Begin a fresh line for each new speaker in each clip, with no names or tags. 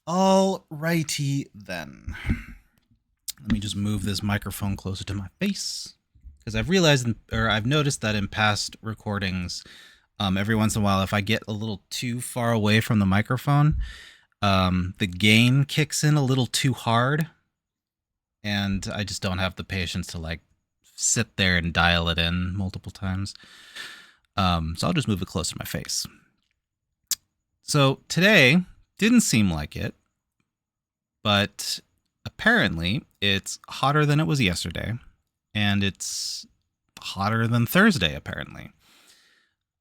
Alrighty then. Let me just move this microphone closer to my face because I've realized, or I've noticed that in past recordings, every once in a while, if I get a little too far away from the microphone, the gain kicks in a little too hard, and I just don't have the patience to like sit there and dial it in multiple times. So I'll just move it closer to my face. So today didn't seem like it, but apparently it's hotter than it was yesterday, and it's hotter than Thursday apparently.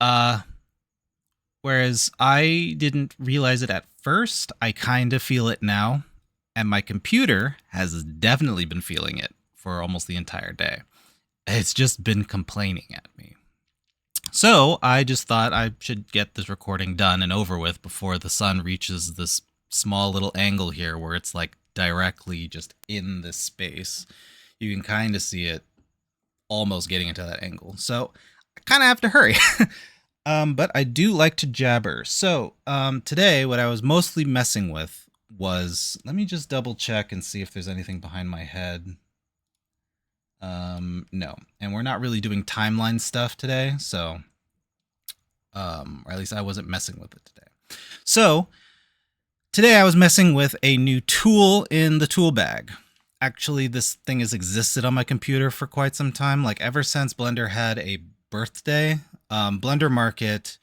Uh Whereas I didn't realize it at first, I kind of feel it now, and my computer has definitely been feeling it for almost the entire day. It's just been complaining at me. So I just thought I should get this recording done and over with before the sun reaches this small little angle here where it's like directly just in this space. You can kind of see it almost getting into that angle. So I kind of have to hurry. But I do like to jabber. So today, what I was mostly messing with was, let me just double check and see if there's anything behind my head. No, and we're not really doing timeline stuff today, so, or at least I wasn't messing with it today. So today I was messing with a new tool in the tool bag. Actually, this thing has existed on my computer for quite some time, like ever since Blender had a birthday. Blender Market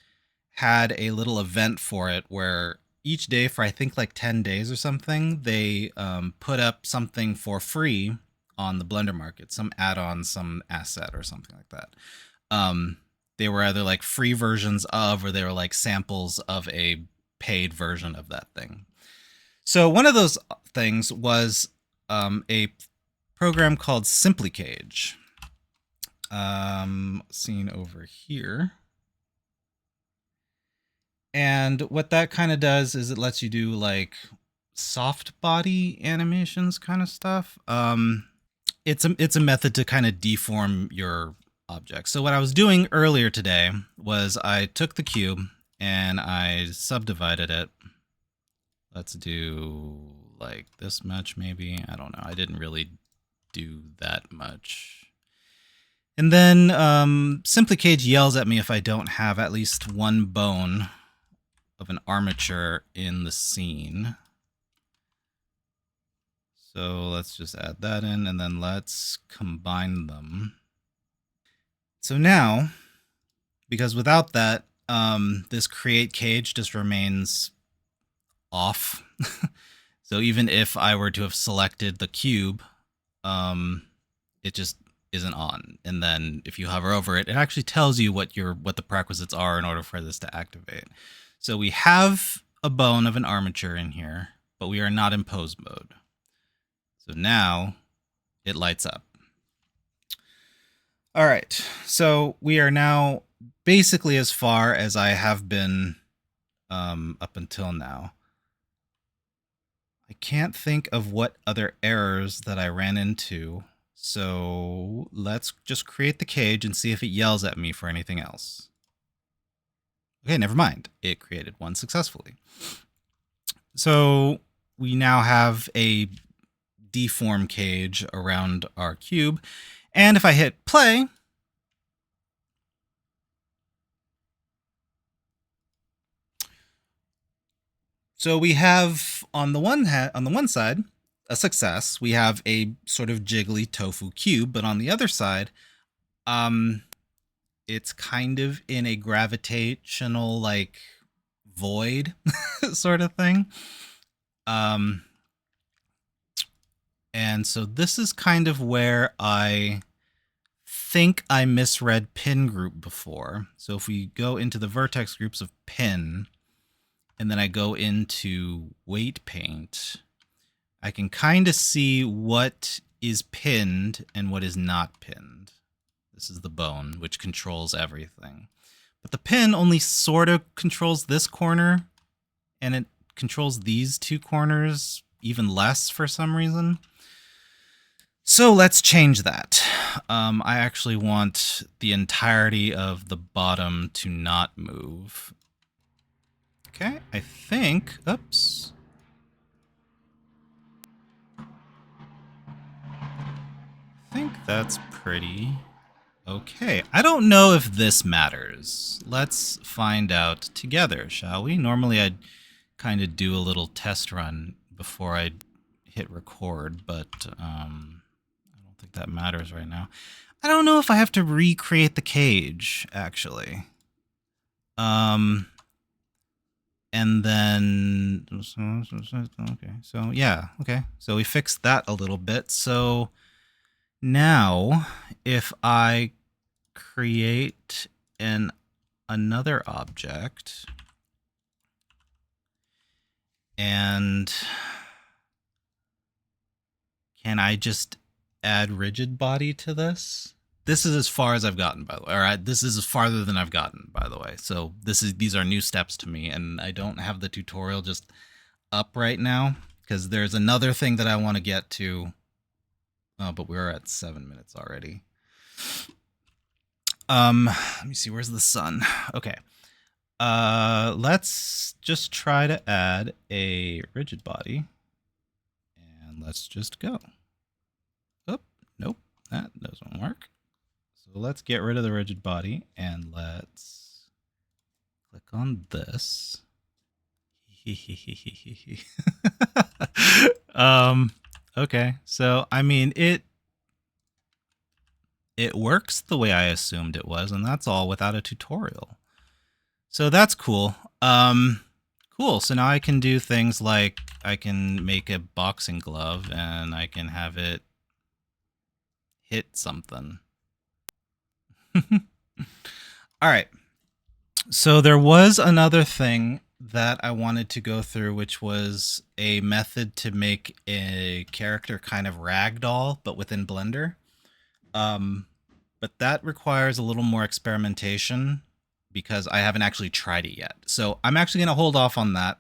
had a little event for it where each day for I think like 10 days or something, they put up something for free on the Blender Market, some add-on, some asset or something like that. They were either like free versions of, or they were like samples of a paid version of that thing. So one of those things was a program called SimplyCage. Seen over here. And what that kind of does is it lets you do like soft body animations kind of stuff. It's a method to kind of deform your object. So what I was doing earlier today was I took the cube and I subdivided it. Let's do like this much maybe. I don't know. I didn't really do that much. And then SimplyCage yells at me if I don't have at least one bone of an armature in the scene. So let's just add that in, and then let's combine them. So now, because without that, this create cage just remains off. So even if I were to have selected the cube, it just isn't on. And then if you hover over it, it actually tells you what the prerequisites are in order for this to activate. So we have a bone of an armature in here, but we are not in pose mode. So now it lights up. All right, so we are now basically as far as I have been up until now. I can't think of what other errors that I ran into. So let's just create the cage and see if it yells at me for anything else. Okay, never mind. It created one successfully. So we now have a deform cage around our cube. And if I hit play, so we have on the one side a success. We have a sort of jiggly tofu cube, but on the other side, it's kind of in a gravitational like void sort of thing. And so this is kind of where I think I misread pin group before. So if we go into the vertex groups of pin, and then I go into weight paint, I can kind of see what is pinned and what is not pinned. This is the bone, which controls everything. But the pin only sort of controls this corner, and it controls these two corners even less for some reason. So let's change that. I actually want the entirety of the bottom to not move. Okay, I think, oops. that's pretty okay. I don't know if this matters. Let's find out together, shall we? Normally I'd kind of do a little test run before I hit record, but I don't think that matters right now. I don't know if I have to recreate the cage, actually. And then, okay, so yeah, okay. So we fixed that a little bit. So now if I create another object and can I just add rigid body to this? This is as far as I've gotten, by the way. All right, this is farther than I've gotten, by the way. So these are new steps to me, and I don't have the tutorial just up right now because there's another thing that I want to get to. Oh, but we're at 7 minutes already. Let me see. Where's the sun? Okay. Let's just try to add a rigid body, and let's just go. Oh, nope, that doesn't work. So let's get rid of the rigid body and let's click on this. Okay, so I mean it works the way I assumed it was, and that's all without a tutorial. So that's cool. Cool. So now I can do things like I can make a boxing glove and I can have it hit something. All right. So there was another thing that I wanted to go through, which was a method to make a character kind of ragdoll, but within Blender. But that requires a little more experimentation because I haven't actually tried it yet. So I'm actually going to hold off on that.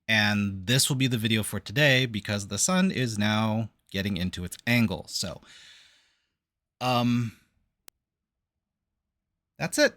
And this will be the video for today because the sun is now getting into its angle. So, that's it.